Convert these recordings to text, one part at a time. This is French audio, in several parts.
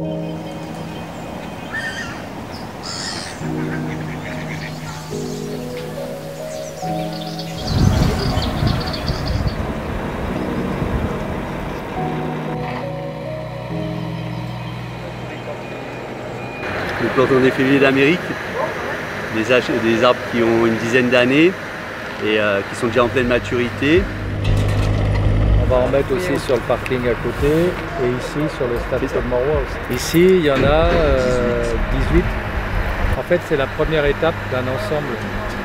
Nous plantons des févriers d'Amérique, des arbres qui ont une dizaine d'années et qui sont déjà en pleine maturité. On va en mettre aussi sur le parking à côté et ici sur le stade de Morrois aussi. Ici, il y en a 18. En fait, c'est la première étape d'un ensemble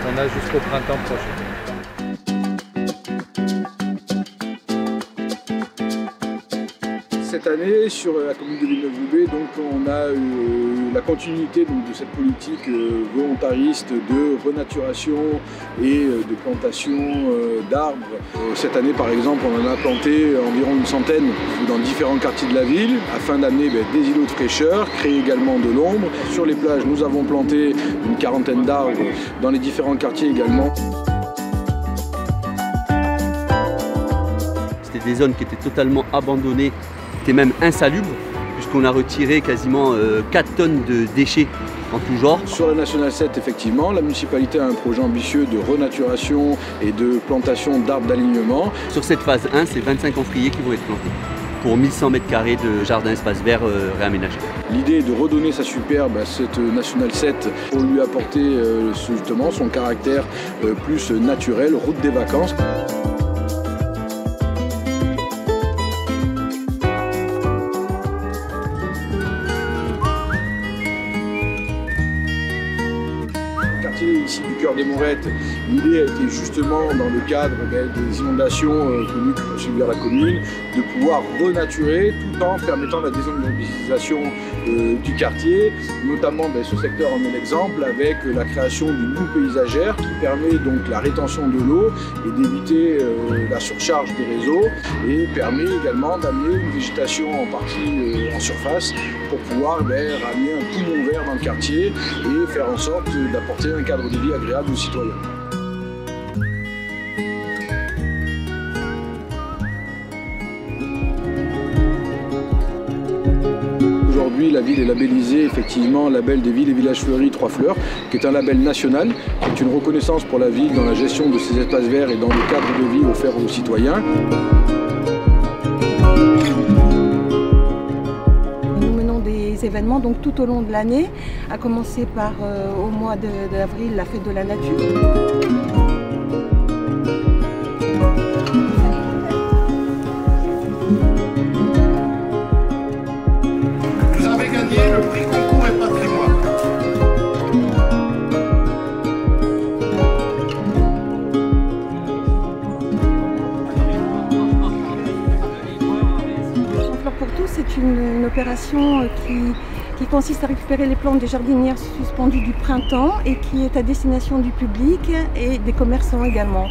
qu'on a jusqu'au printemps prochain. Cette année, sur la commune de Villeneuve-Loubet, donc on a la continuité donc, de cette politique volontariste de renaturation et de plantation d'arbres. Cette année, par exemple, on en a planté environ une centaine dans différents quartiers de la ville afin d'amener des îlots de fraîcheur, créer également de l'ombre. Sur les plages, nous avons planté une quarantaine d'arbres dans les différents quartiers également. C'était des zones qui étaient totalement abandonnées, même insalubre, puisqu'on a retiré quasiment 4 tonnes de déchets en tout genre. Sur la Nationale 7, effectivement, la municipalité a un projet ambitieux de renaturation et de plantation d'arbres d'alignement. Sur cette phase 1, c'est 25 enfriers qui vont être plantés pour 1100 m² de jardin espace vert réaménagé. L'idée est de redonner sa superbe à cette Nationale 7 pour lui apporter justement son caractère plus naturel, route des vacances. Ici du cœur des Morettes, l'idée a été justement dans le cadre des inondations connues qui ont suivi la commune, de pouvoir renaturer tout en permettant la désenglobalisation du quartier, notamment ce secteur en est l'exemple avec la création d'une boue paysagère qui permet donc la rétention de l'eau et d'éviter la surcharge des réseaux et permet également d'amener une végétation en partie en surface pour pouvoir ramener un poumon vert dans le quartier et faire en sorte d'apporter un cadre de vie agréable aux citoyens. Aujourd'hui, la ville est labellisée effectivement label des villes et villages fleuris 3 fleurs, qui est un label national, qui est une reconnaissance pour la ville dans la gestion de ses espaces verts et dans le cadre de vie offert aux citoyens. Événements donc tout au long de l'année, à commencer par au mois d'avril la fête de la nature. Vous avez gagné le prix concours et patrimoine. Fleurs pour tous, c'est une opération qui consiste à récupérer les plantes des jardinières suspendues du printemps et qui est à destination du public et des commerçants également.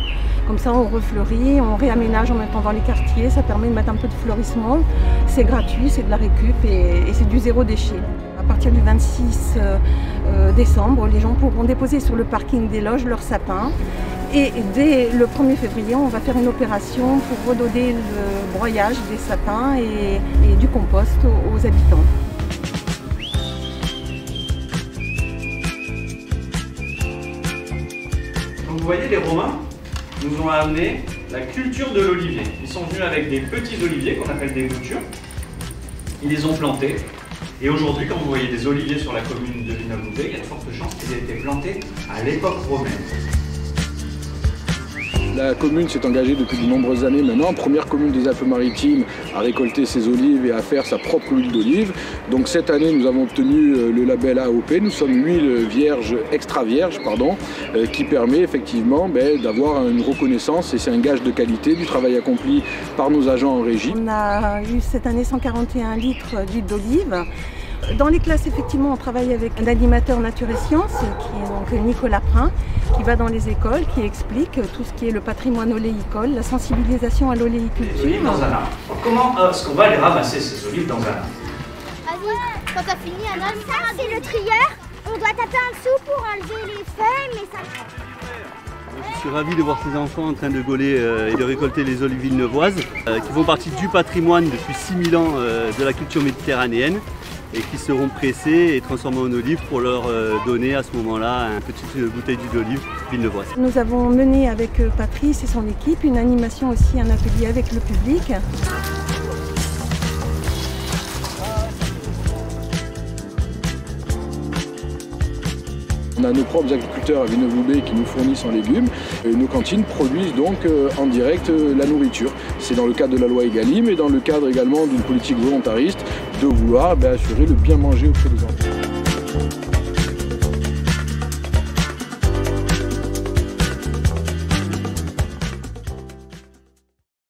Comme ça, on refleurit, on réaménage en même temps dans les quartiers, ça permet de mettre un peu de fleurissement. C'est gratuit, c'est de la récup et c'est du zéro déchet. À partir du 26 décembre, les gens pourront déposer sur le parking des loges leurs sapins. Et dès le 1er février, on va faire une opération pour redonner le broyage des sapins et du compost aux habitants. Donc vous voyez, les Romains nous ont amené la culture de l'olivier. Ils sont venus avec des petits oliviers qu'on appelle des boutures. Ils les ont plantés. Et aujourd'hui, quand vous voyez des oliviers sur la commune de Villeneuve-Loubet, il y a de fortes chances qu'ils aient été plantés à l'époque romaine. La commune s'est engagée depuis de nombreuses années maintenant, première commune des Alpes-Maritimes à récolter ses olives et à faire sa propre huile d'olive. Donc cette année, nous avons obtenu le label AOP. Nous sommes l'huile vierge, extra vierge, qui permet effectivement d'avoir une reconnaissance et c'est un gage de qualité du travail accompli par nos agents en régie. On a eu cette année 141 litres d'huile d'olive. Dans les classes, effectivement, on travaille avec un animateur nature et sciences, qui est donc Nicolas Prin, qui va dans les écoles, qui explique tout ce qui est le patrimoine oléicole, la sensibilisation à l'oléiculture. Les olives dans un arbre. Comment est-ce qu'on va les ramasser, ces olives, dans un arbre? Vas-y, quand t'as fini, Anna, ça c'est le trieur. On doit taper en dessous pour enlever les feuilles, mais ça... Je suis ravi de voir ces enfants en train de gauler et de récolter les olives villeneuvoises qui font partie du patrimoine depuis 6000 ans de la culture méditerranéenne et qui seront pressés et transformés en olives pour leur donner à ce moment-là une petite bouteille d'huile d'olive villeneuvoise. Nous avons mené avec Patrice et son équipe une animation aussi, un atelier avec le public. On a nos propres agriculteurs à Villeneuve-Loubet qui nous fournissent en légumes et nos cantines produisent donc en direct la nourriture. C'est dans le cadre de la loi Egalim et dans le cadre également d'une politique volontariste de vouloir assurer le bien manger auprès des enfants.